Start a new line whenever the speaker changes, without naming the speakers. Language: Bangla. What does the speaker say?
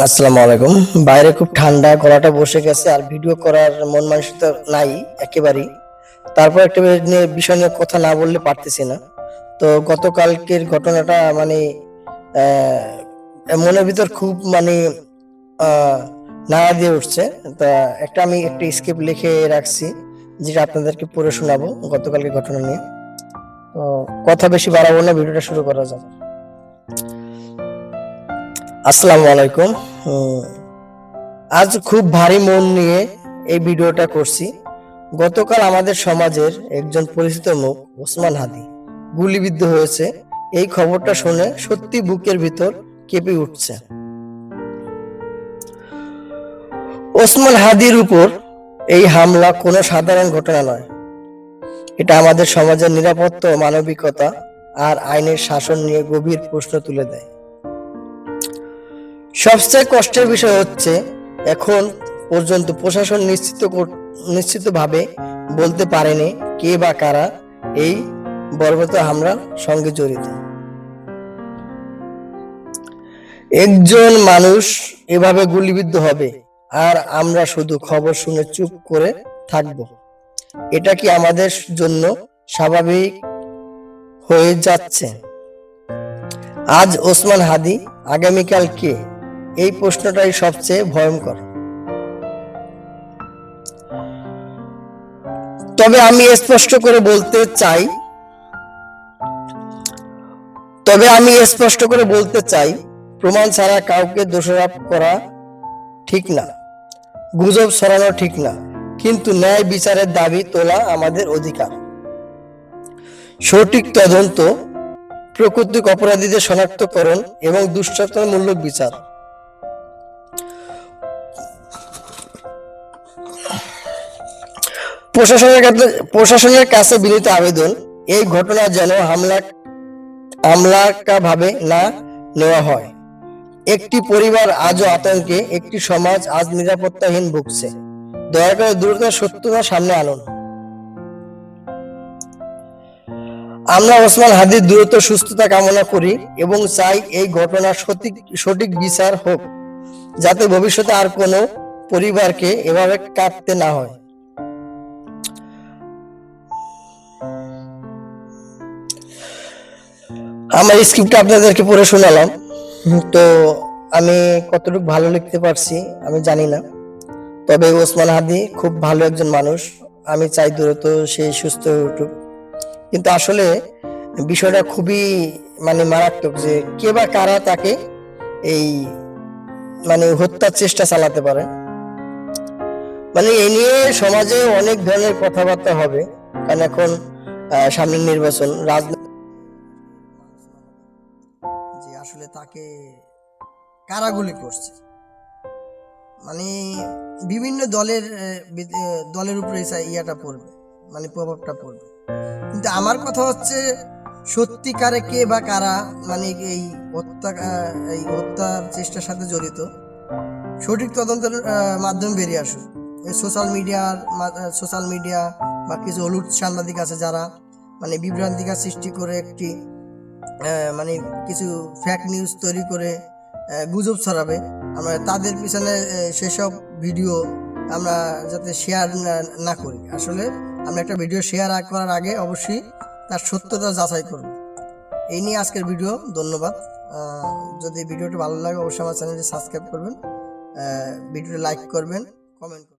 আসসালামু আলাইকুম। বাইরে খুব ঠান্ডা, গলাটা বসে গেছে আর ভিডিও করার মন মানসিকতা নাই একেবারেই। তারপর একটা বিষয় নিয়ে কথা না বললে পারতেছি না। তো গতকালকের ঘটনাটা মানে মনের ভিতর খুব মানে নাড়া দিয়ে উঠছে। তা আমি একটা স্ক্রিপ্ট লিখে রাখছি, যেটা আপনাদেরকে পড়ে শোনাবো গতকালকের ঘটনা নিয়ে। তো কথা বেশি বাড়াবো না, ভিডিওটা শুরু করা যাক। আসসালামু আলাইকুম। আজ খুব ভারী মন নিয়ে এই ভিডিওটা করছি। গতকাল আমাদের সমাজের একজন পরিচিত মুখ ওসমান হাদি গুলিবিদ্ধ হয়েছে। এই খবরটা শুনে সত্যি বুকের ভিতর কেঁপে উঠছে। ওসমান হাদির উপর এই হামলা কোনো সাধারণ ঘটনা নয়। এটা আমাদের সমাজের নিরাপত্তা, মানবিকতা আর আইনের শাসন নিয়ে গভীর প্রশ্ন তুলে দেয়। সবচেয়ে কষ্টের বিষয় হচ্ছে, এখন পর্যন্ত প্রশাসন নিশ্চিতভাবে বলতে পারেনি কে বা কারা এই বর্বরতা হামলার সঙ্গে জড়িত। একজন মানুষ এভাবে গুলিবিদ্ধ হবে আর আমরা শুধু খবর শুনে চুপ করে থাকব? এটা কি আমাদের জন্য স্বাভাবিক হয়ে যাচ্ছে? আজ ওসমান হাদি, আগামীকাল কে? এই প্রশ্নটাই সবচেয়ে ভয়ঙ্কর। তবে আমি স্পষ্ট করে বলতে চাই, প্রমাণ ছাড়া কাউকে দোষারোপ করা ঠিক না, গুজব ছড়ানো ঠিক না, কিন্তু ন্যায় বিচারের দাবি তোলা আমাদের অধিকার। সঠিক তদন্ত, প্রকৃত অপরাধীদের শনাক্তকরণ এবং দৃষ্টান্তমূলক বিচার। প্রশাসনের কাছে বিনীত আবেদন, এই ঘটনা যেন ভাবে না নেওয়া হয়। একটি পরিবার আজও আতঙ্কে, একটি সমাজ আজ নিরাপত্তাহীন ভুগছে। দয়া করে দ্রুত সত্যতা সামনে আনুন। আমরা ওসমান হাদির দ্রুত সুস্থতা কামনা করি এবং চাই এই ঘটনার সঠিক বিচার হোক, যাতে ভবিষ্যতে আর কোনো পরিবারকে এভাবে কাটতে না হয়। আমার স্ক্রিপ্টটা আপনাদেরকে পড়ে শোনালাম। তো আমি কতটুকু ভালো লিখতে পারছি আমি জানি না, তবে ওসমান হাদি খুব ভালো একজন মানুষ। আমি চাই দ্রুত সে সুস্থ হয়ে উঠুক। কিন্তু আসলে বিষয়টা খুবই মানে মারাত্মক, যে কে বা কারা তাকে এই মানে হত্যার চেষ্টা চালাতে পারে। মানে এ নিয়ে সমাজে অনেক ধরনের কথাবার্তা হবে, কারণ এখন সামনে নির্বাচন, রাজনীতি, যে আসলে তাকে কারা গুলি করছে, মানে বিভিন্ন দলের উপরে ইয়াটা পড়বে, মানে প্রভাবটা পড়বে। কিন্তু আমার কথা হচ্ছে, সত্যিকারে কে বা কারা মানে এই হত্যার চেষ্টার সাথে জড়িত, সঠিক তদন্তের মাধ্যমে বেরিয়ে আসুক। সোশ্যাল মিডিয়া বা কিছু হলুদ সাংবাদিক আছে যারা মানে বিভ্রান্তিকর সৃষ্টি করে একটি মানে কিছু ফেক নিউজ তৈরি করে গুজব ছড়াবে, আমরা তাদের পিছনে সেসব ভিডিও আমরা যাতে শেয়ার না করি। আসলে আমরা একটা ভিডিও শেয়ার করার আগে অবশ্যই তার সত্যতা যাচাই করব। এই নিয়ে আজকের ভিডিও। ধন্যবাদ। যদি ভিডিওটি ভালো লাগে অবশ্যই আমার চ্যানেলটি সাবস্ক্রাইব করবেন, ভিডিওটি লাইক করবেন, কমেন্ট করবেন।